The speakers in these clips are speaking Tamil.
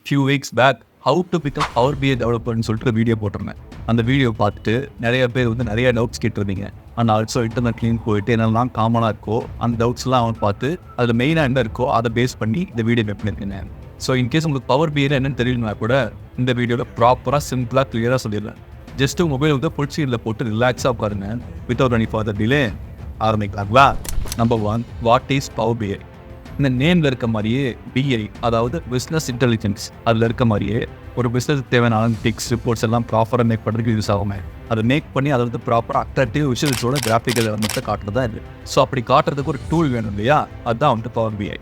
Few weeks back how to become Power BI டெவலப்பர்னு சொல்லிட்டு வீடியோ போட்டிருந்தேன். அந்த வீடியோ பார்த்துட்டு நிறைய பேர் வந்து நிறைய டவுட்ஸ் கேட்டிருந்தீங்க. அண்ட் ஆல்சோ இன்டர்நெட்லேயும் போயிட்டு என்னெல்லாம் காமனாக இருக்கோ அந்த டவுட்ஸ்லாம் அவன் பார்த்து அதில் மெயினாக என்ன இருக்கோ அதை பேஸ் பண்ணி இந்த வீடியோ மேக் பண்ணியிருக்கேன். ஸோ இன்கேஸ் உங்களுக்கு பவர் பிஐ என்னென்னு தெரியலனா கூட இந்த வீடியோவில் ப்ராப்பராக சிம்பிளாக கிளியராக சொல்லிடுறேன். ஜஸ்ட் மொபைல் வந்து ஃபுல் ஸ்க்ரீனில் போட்டு ரிலாக்ஸாக பாருங்க. வித்தவுட் எனி ஃபர்தர் டிலே ஆரம்பிக்கலாங்களா? Number 1, what is Power BI? இந்த நேமில் இருக்க மாதிரியே பிஐ, அதாவது பிஸ்னஸ் இன்டெலிஜென்ஸ், அதில் இருக்க மாதிரியே ஒரு பிஸ்னஸ் தேவையான அனலிட்டிக்ஸ் ரிப்போர்ட்ஸ் எல்லாம் ப்ராப்பராக மேக் பண்ணுறதுக்கு யூஸ் ஆகுமே. அதை மேக் பண்ணி அதை வந்து ப்ராப்பராக அட்ராக்டிவ் விஷுவல்ஸோட கிராஃபிக்கல் மட்டும் காட்டுறது தான் இது. ஸோ அப்படி காட்டுறதுக்கு ஒரு டூல் வேணும் இல்லையா? அதுதான் வந்து பவர் பிஐ.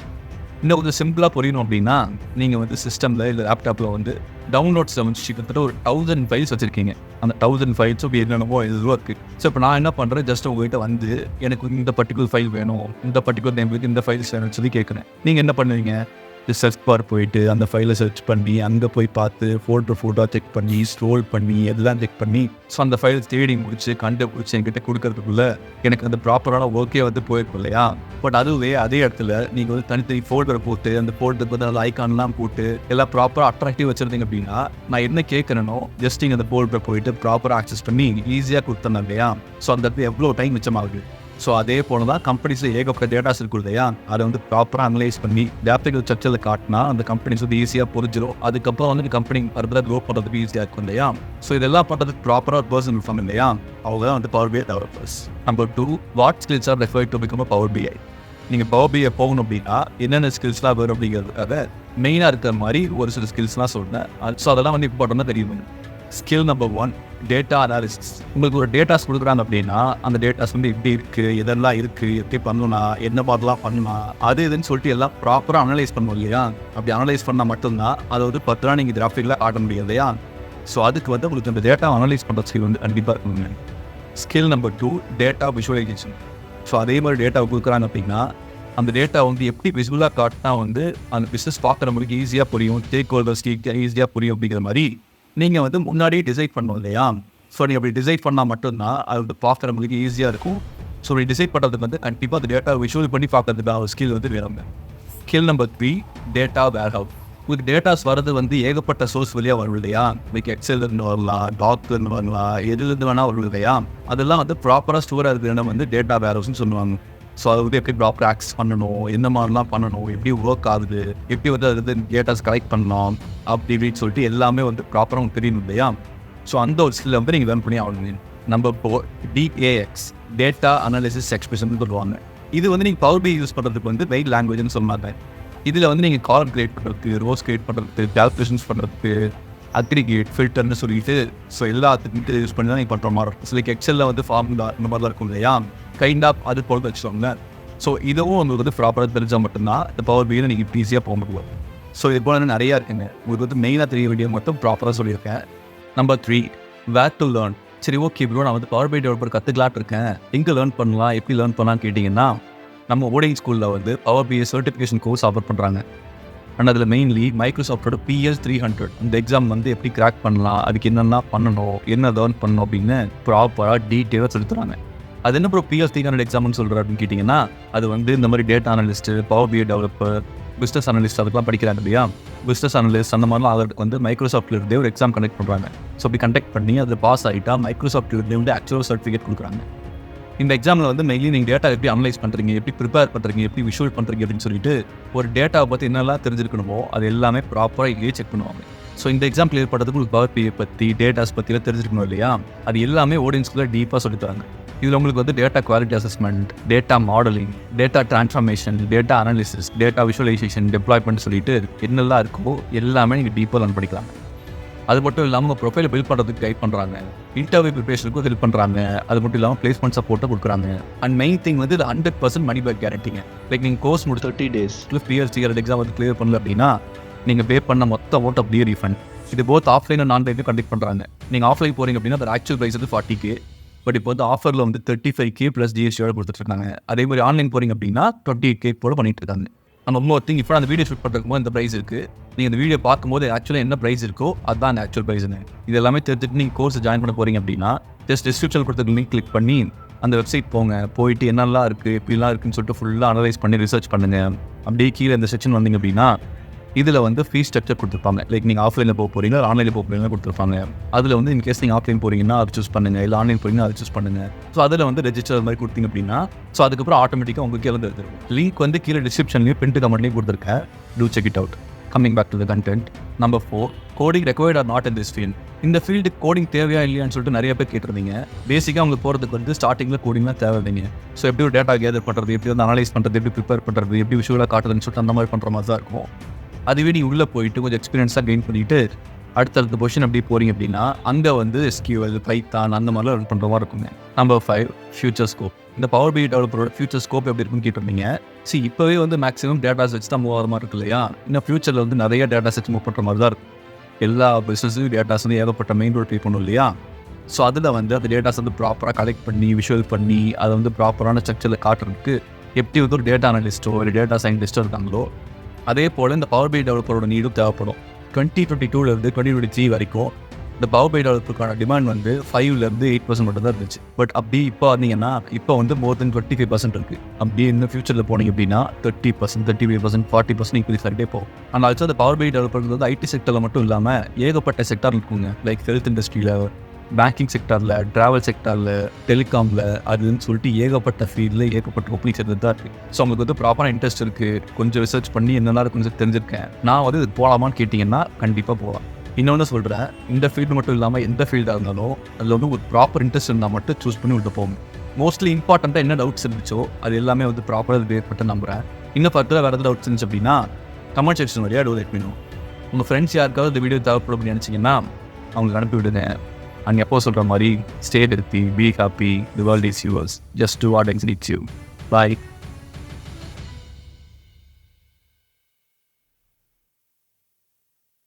இன்னும் கொஞ்சம் சிம்பிளாக புரியணும் அப்படின்னா நீங்கள் வந்து சிஸ்டமில் இல்லை லேப்டாப்பில் வந்து டவுன்லோட்ஸில் வந்து கிட்டத்தட்ட ஒரு 1000 ஃபைல்ஸ் வச்சுருக்கீங்க. அந்த 1000 ஃபைல்ஸும் என்னென்னமோ இதுவாக இருக்குது. ஸோ இப்போ நான் என்ன பண்ணுறேன், ஜஸ்ட் உங்கள்கிட்ட வந்து எனக்கு இந்த பர்டிகுலர் ஃபைல் வேணும், இந்த பர்டிகுலர் நேம் இந்த ஃபைல்ஸ் வேணும்னு சொல்லி கேட்குறேன். நீங்கள் என்ன பண்ணுவீங்க? சர்ச் பார் போயிட்டு அந்த ஃபைலை சர்ச் பண்ணி அங்கே போய் பார்த்து ஃபோட்டோ செக் பண்ணி ஸ்க்ரோல் பண்ணி எல்லாம் செக் பண்ணி ஸோ அந்த ஃபைல் தேடி முடிச்சு கண்டுபிடிச்சி என்கிட்ட கொடுக்கறதுக்குள்ள எனக்கு அந்த ப்ராப்பரான ஒர்க்கே வந்து போயிருக்கும் இல்லையா? பட் அதுவே அதே இடத்துல நீங்கள் வந்து தனித்தனி ஃபோல்டரை போட்டு அந்த ஃபோல்டருக்கு வந்து அதில் ஐக்கான்லாம் போட்டு எல்லாம் ப்ராப்பராக அட்ராக்டிவ் வச்சுருந்தீங்க அப்படின்னா நான் என்ன கேட்குறேனோ ஜஸ்ட் நீங்கள் அந்த ஃபோல்டரை போயிட்டு ப்ராப்பராக ஆக்சஸ் பண்ணி ஈஸியாக கொடுத்தேன் இல்லையா? ஸோ அந்த இடத்துல எவ்வளோ டைம் மிச்சமாகுது. ஸோ அதே போல தான் கம்பெனிஸில் ஏகப்பட்ட டேட்டாஸ் இருக்கும் இல்லையா? அதை வந்து ப்ராப்பராக அனலைஸ் பண்ணி கிராஃபிக்கல் ஸ்ட்ரக்சரில் காட்டினா அந்த கம்பெனிஸ் வந்து ஈஸியாக புரிஞ்சிடும். அதுக்கப்புறம் வந்து கம்பெனி ஃபர்தராக க்ரோ பண்ணுறதுக்கு ஈஸியாக இருக்கும் இல்லையா? ஸோ இதெல்லாம் பண்ணுறதுக்கு ப்ராப்பராக பர்சன் இருப்பாங்க இல்லையா? அவங்க தான் வந்து Power BI developers. Number 2, what skills are referred to become Power BI? நீங்கள் பவர் பிஐ போகணும் அப்படின்னா என்னென்ன ஸ்கில்ஸ்லாம் வரும் அப்படிங்கிறதுக்காக மெயினாக இருக்கிற மாதிரி ஒரு சில ஸ்கில்ஸ்லாம் சொல்கிறேன். ஸோ அதெல்லாம் வந்து இம்பார்ட்டன்ட் தான் தெரியும். Skill number 1, data analysis. உங்களுக்கு ஒரு டேட்டாஸ் கொடுக்குறாங்க அப்படின்னா அந்த டேட்டாஸ் வந்து எப்படி இருக்குது, எதெல்லாம் இருக்குது, எப்படி பண்ணலாம், என்ன மாதிரிலாம் பண்ணலாம், அது இதுன்னு சொல்லிட்டு எல்லாம் ப்ராப்பராக அனலைஸ் பண்ணணும் இல்லையா? அப்படி அனலைஸ் பண்ணால் மட்டும்தான் அதை வந்து 10 நாள் நீங்கள் கிராஃபிக்கில் காட்ட முடியும் இல்லையா? ஸோ அதுக்கு வந்து உங்களுக்கு அந்த டேட்டா அனலைஸ் பண்ணுற ஸ்கில் வந்து கண்டிப்பாக இருக்கணுங்க. Skill number 2, data visualisation. So அதே மாதிரி டேட்டாவை கொடுக்குறாங்க அப்படின்னா அந்த டேட்டா வந்து எப்படி விசுவலாக காட்டினா வந்து அந்த பிஸ்னஸ் பார்க்குறவங்களுக்கு ஈஸியாக புரியும், ஸ்டேக் ஹோல்டர்ஸ்க்கு ஈஸியாக புரியும் அப்படிங்கிற மாதிரி நீங்கள் வந்து முன்னாடியே டிசைட் பண்ணணும் இல்லையா? ஸோ நீங்கள் அப்படி டிசைட் பண்ணால் மட்டும்தான் அது வந்து பார்க்குறவங்களுக்கு ஈஸியாக இருக்கும். ஸோ அப்படி டிசைட் பண்ணுறதுக்கு வந்து கண்டிப்பாக அந்த டேட்டா விஷுவல் பண்ணி பார்க்கறதுக்கு ஒரு ஸ்கில் வந்து வேணுங்க. Skill number 3, data warehouse. உங்களுக்கு டேட்டாஸ் வரது வந்து ஏகப்பட்ட சோர்ஸ் வழியாக வரும் இல்லையா? லைக் எக்ஸல்லேருந்து வரலாம், டாக்லேருந்து வரலாம், எதுலேருந்து வேணால் வரும் இல்லையா? அதெல்லாம் வந்து ப்ராப்பராக ஸ்டோர் ஆகுது இடம் வந்து டேட்டா வேர்ஹவுஸ்னு சொல்லுவாங்க. ஸோ அது வந்து எப்படி ப்ராப்பராக ஆக்சஸ் பண்ணணும், என்ன மாதிரிலாம் பண்ணணும், எப்படி ஒர்க் ஆகுது, எப்படி வந்து அது வந்து டேட்டாஸ் கலெக்ட் பண்ணலாம் அப்படி இப்படின்னு சொல்லிட்டு எல்லாமே வந்து ப்ராப்பராக உங்களுக்கு தெரியணும் இல்லையா? ஸோ அந்த ஒரு ஸ்கில் வந்து நீங்கள் லேர்ன் பண்ணி ஆகணும். Number 4, DAX, data analysis expression சொல்லுவாங்க. இது வந்து நீங்கள் பவர் பிஐ யூஸ் பண்ணுறதுக்கு வந்து மெயின் லாங்குவேஜ்னு சொன்னாங்க. இதில் வந்து நீங்கள் காலம் கிரியேட் பண்ணுறதுக்கு, ரோஸ் கிரியேட் பண்ணுறதுக்கு, கால்குலேஷன்ஸ் பண்ணுறதுக்கு, அக்ரிகேட், ஃபில்டர்னு சொல்லிட்டு ஸோ எல்லாத்துக்கு யூஸ் பண்ணி தான் நீங்கள் பண்ணுற மாதிரி இருக்கும். ஸோ லைக் எக்ஸலில் வந்து ஃபார்முலா இந்த மாதிரிலாம் இருக்கும் இல்லையா? கைண்ட் ஆஃப் அது போல வச்சுக்கோங்க. ஸோ இதுவும் உங்களுக்கு வந்து ப்ராப்பராக தெரிஞ்சால் மட்டும்தான் இந்த பவர் பிஐயில் நீங்கள் ஈஸியாக போக முடியும். ஸோ இது போல நிறையா இருக்குங்க. உங்களுக்கு வந்து மெயினாக தெரிய வேண்டிய மட்டும் ப்ராப்பராக சொல்லியிருக்கேன். Number 3, where to learn. சரி ஓகே ப்ரோ, நான் வந்து பவர் பிஐ டெவலப்பர் கற்றுக்கலான்னு இருக்கேன், எங்கே லேர்ன் பண்ணலாம், எப்படி லேர்ன் பண்ணலான்னு கேட்டிங்கன்னா நம்ம ஓடிங் ஸ்கூலில் வந்து பவர் பிஐ சர்டிஃபிகேஷன் கோர்ஸ் ஆஃபர் பண்ணுறாங்க. அண்ட் அதில் மெயின்லி மைக்ரோசாஃப்டோட PS300 அந்த எக்ஸாம் வந்து எப்படி கிராக் பண்ணலாம், அதுக்கு என்னென்ன பண்ணணும், என்ன லேர்ன் பண்ணணும் அப்படின்னு ப்ராப்பராக டீட்டெயிலாக சொல்லித்தராங்க. அது என்ன ப்ரோ PS300 எக்ஸாம்னு சொல்கிற அப்படின்னு கேட்டிங்கன்னா அது வந்து இந்த மாதிரி டேட்டா அனலிஸ்ட்டு, பவர் பிஐ டெவலப்பர், பிஸ்னஸ் அனலிஸ்ட் அதுக்கெலாம் படிக்கிறாங்க இல்லையா? பிஸ்னஸ் அனலிஸ்ட் அந்த மாதிரிலாம் ஆகிறதுக்கு வந்து மைக்ரோசாஃப்ட்லேருந்தே ஒரு எக்ஸாம் கண்டக்ட் பண்ணுறாங்க. ஸோ அப்படி கண்டக்ட் பண்ணி அதில் பாஸ் ஆகிட்டா மைக்ரோசாஃப்ட்லேருந்தே வந்து ஆக்சுவல் சர்டிஃபிகேட் கொடுக்குறாங்க. இந்த எக்ஸாமில் வந்து மெயின்லி நீங்கள் டேட்டா எப்படி அனலைஸ் பண்ணுறீங்க, எப்படி ப்ரிப்பேர் பண்ணுறீங்க, எப்படி விஷுவல் பண்ணுறீங்க அப்படின்னு சொல்லிட்டு ஒரு டேட்டாவை பற்றி என்னெல்லாம் தெரிஞ்சிருக்கணுமோ அது எல்லாமே ப்ராப்பராக இங்கேயே செக் பண்ணுவாங்க. ஸோ இந்த எக்ஸாம் கிளியர் பண்ணுறதுக்கு உங்களுக்கு பவர் பிஐ பற்றி, டேட்டாஸ் பற்றிலாம் தெரிஞ்சிருக்கணும் இல்லையா? அது எல்லாமே ஓடிங் ஸ்கூலில் டீப்பாக சொல்லித்தராங்க. இதில் உங்களுக்கு வந்து data quality assessment, data modelling, data transformation, data analysis, data visualisation, deployment சொல்லிட்டு என்னெல்லாம் இருக்கோ எல்லாமே நீங்கள் டீப்பாக லேர்ன் பண்ணிக்கலாம். அது மட்டும் இல்லாமல் உங்கள் ப்ரொஃபைலை பில்ட் பண்ணுறதுக்கு கைட் பண்ணுறாங்க, இன்டர்வியூ ப்ரிப்பரேஷனுக்கும் ஹெல்ப் பண்ணுறாங்க, அது மட்டும் இல்லாமல் பிளேஸ்மெண்ட் சப்போர்ட்டை கொடுக்குறாங்க. அண்ட் மெயின் திங் வந்து இது 100% மணி பேக் கேரண்டிங்க. லைக் நீங்கள் கோர்ஸ் முடிச்சு 30 days PS300 எக்ஸாம் வந்து கிளியர் பண்ணல அப்படின்னா நீங்கள் பே பண்ண மொத்த அமௌண்ட் அப்படியே ரீஃபண்ட். இது போத் ஆஃப்லைன் அண்ட் ஆன்லைன்லேயும் கண்டக்ட் பண்ணுறாங்க. நீங்கள் ஆஃப்லைன் போகிறீங்க அப்படின்னா அது ஆக்சுவல் ப்ரைஸ் வந்து 40K, பட் இப்போ வந்து ஆஃபரில் வந்து 35K + GST கொடுத்துட்ருக்காங்க. அதே மாதிரி ஆன்லைன் போகிறீங்க அப்படின்னா 28K போல பண்ணிட்டு இருக்காங்க. அந்த இன்னொரு திங், இப்போ அந்த வீடியோ ஷூட் பண்ணுறதுக்கு போது இந்த ப்ரைஸ் இருக்குது, நீங்கள் இந்த வீடியோ பார்க்கும்போது ஆக்சுவலாக என்ன ப்ரைஸ் இருக்கோ அதுதான் அந்த ஆக்சுவல் ப்ரைஸ்னு. இது எல்லாமே தெரிஞ்சுட்டு நீங்கள் கோர்ஸ் ஜாயின் பண்ண போகிறீங்க அப்படின்னா ஜஸ்ட் டிஸ்கிரிப்ஷன் கொடுத்துருக்கு லிங்க் கிளிக் பண்ணி அந்த வெப்சைட் போங்க, போயிட்டு என்னெல்லாம் இருக்குது, எப்படிலாம் இருக்குன்னு சொல்லிட்டு ஃபுல்லாக அனலைஸ் பண்ணி ரிசர்ச் பண்ணுங்கள். அப்படியே கீழே இந்த செக்ஷன் வந்தீங்க அப்படின்னா இதில் வந்து ஃபீஸ் ஸ்ட்ரக்சர் கொடுத்துருப்பாங்க. லைக் நீங்கள் ஆஃப்லைனில் போக போகிறீங்க, ஆன்லைனில் போக போகிறீங்க கொடுத்துருப்பாங்க. அதில் வந்து இன்கேஸ் நீங்கள் ஆஃப்லைன் போகிறீங்கன்னா அதை சூஸ் பண்ணுங்கள், இல்லை ஆன்லைன் போகிறீங்கன்னா அதை சூஸ் பண்ணுங்கள். ஸோ அதில் வந்து ரெஜிஸ்டர் மாதிரி கொடுத்தீங்க அப்படின்னா ஸோ அதுக்கப்புறம் ஆட்டோமேட்டிக்காக உங்களுக்கு வந்து எடுத்துருக்கும். லிங்க் வந்து கீழே டிஸ்கிரிப்ஷன்லேயும் பின்ட்டு கமெண்ட்லேயும் கொடுத்துருக்கேன். To check it out. Coming back to the content. Number 4, coding required or not in this field. இந்த ஃபீல்டுக்கு கோடிங் தேவையா இல்லையான்னு சொல்லிட்டு நிறைய பேர் கேட்டிருந்தீங்க. பேசிக்காக உங்களுக்கு போகிறதுக்கு வந்து ஸ்டார்டிங்கில் கோடிங்லாம் தேவை இல்லைங்க. ஸோ எப்படி ஒரு டேட்டா கேதர் பண்ணுறது, எப்படி வந்து அனலைஸ் பண்ணுறது, எப்படி ப்ரிப்பேர் பண்ணுறது, எப்படி விஷுவலாக காட்டுறதுன்னு சொல்லிட்டு அந்த மாதிரி பண்ணுற மாதிரி தான் இருக்கும். அதுவே நீ உள்ளே போயிட்டு கொஞ்சம் எக்ஸ்பீரியன்ஸாக கெயின் பண்ணிவிட்டு அடுத்தடுத்த பொசிஷன் அப்படி போகிறீங்க அப்படின்னா அங்கே வந்து SQL, பைத்தான் அந்த மாதிரிலாம் ரன் பண்ணுற மாதிரி இருக்குங்க. Number 5, future scope. இந்த பவர் BI டெவலப்பரோட ஃபியூச்சர் ஸ்கோப் எப்படி இருக்குன்னு கேட்டிருந்தீங்க. இப்போவே வந்து மேக்ஸிமம் டேட்டாஸ் வச்சு தான் மூவ் ஆகிற மாதிரி இருக்கு இல்லையா? இன்னும் ஃபியூச்சரில் வந்து நிறைய டேட்டாஸ் வச்சு மூவ் பண்ணுற மாதிரி தான் இருக்கும். எல்லா பிஸ்னஸும் டேட்டாஸ் வந்து ஏகப்பட்ட மெயின் ரோல் ப்ளே பண்ணும் இல்லையா? ஸோ அதில் வந்து அந்த டேட்டாஸ் வந்து ப்ராப்பராக கலெக்ட் பண்ணி விஷுவல் பண்ணி அதை வந்து ப்ராப்பரான ஸ்ட்ரக்சரில் காட்டுறதுக்கு எப்படி வந்து ஒரு டேட்டா அனலிஸ்ட்டோ ஒரு டேட்டா சயின்டிஸ்ட்டோ இருக்காங்களோ அதே போல் இந்த பவர் BI டெவலப்பரோட நீடும் தேவைப்படும். 2022 2023 வரைக்கும் இந்த பவர் BI டெவலப்பருக்கான டிமாண்ட் வந்து 5% மட்டும் தான் இருந்துச்சு. பட் அப்படி இப்போ வந்தீங்கன்னா இப்போ வந்து மோர் தென் 25% இருக்குது. அப்படியே இன்னும் ஃபியூச்சரில் போனீங்க அப்படின்னா 30%, 35%, 40% இன்க்ரீஸ் ஆகிட்டே போகும். ஆனால் ஆல்சோ அந்த பவர் BI டெவலப்பர் வந்து IT செக்டரில் மட்டும் இல்லாமல் ஏகப்பட்ட செக்டார் இருக்குங்க. லைக் ஹெல்த் இண்டஸ்ட்ரியில், பேங்கிங் செக்டாரில், ட்ராவல் செக்டாரில், டெலிகாமில் அதுன்னு சொல்லிட்டு ஏகப்பட்ட ஃபீல்டில் ஏகப்பட்ட ஒப்பீனியன் தான் இருக்குது. ஸோ உங்களுக்கு வந்து ப்ராப்பரான இன்ட்ரெஸ்ட் இருக்குது, கொஞ்சம் ரிசர்ச் பண்ணி என்னெல்லாம் இருக்குன்னு தெரிஞ்சிருக்கேன், நான் வந்து இது போகலாமான்னு கேட்டிங்கன்னா கண்டிப்பாக போகலாம். இன்னொன்று சொல்கிறேன், இந்த ஃபீல்டு மட்டும் இல்லாமல் எந்த ஃபீல்டாக இருந்தாலும் அதில் வந்து ஒரு ப்ராப்பர் இன்ட்ரெஸ்ட் இருந்தால் மட்டும் சூஸ் பண்ணி விட்டு போகும். மோஸ்ட்லி இம்பார்ட்டண்ட்டாக என்ன டவுட்ஸ் இருந்துச்சோ அது எல்லாமே வந்து ப்ராப்பராக வேறுபட்டு நம்புகிறேன். இன்னும் ஃபர்தராக வேறு எதாவது டவுட்ஸ் இருந்துச்சு அப்படின்னா கமெண்ட் செக்ஷன் வழியாக டூ லெட் மீ நோ. உங்கள் ஃப்ரெண்ட்ஸ் யாருக்காவது இந்த வீடியோ தேவைப்படும் அப்படின்னு நினச்சிங்கன்னா அவங்களுக்கு அனுப்பி விடுங்க. அண்ட் எப்போ சொல்கிற மாதிரி stay healthy, be happy, the world is yours, just do what excites you. Bye.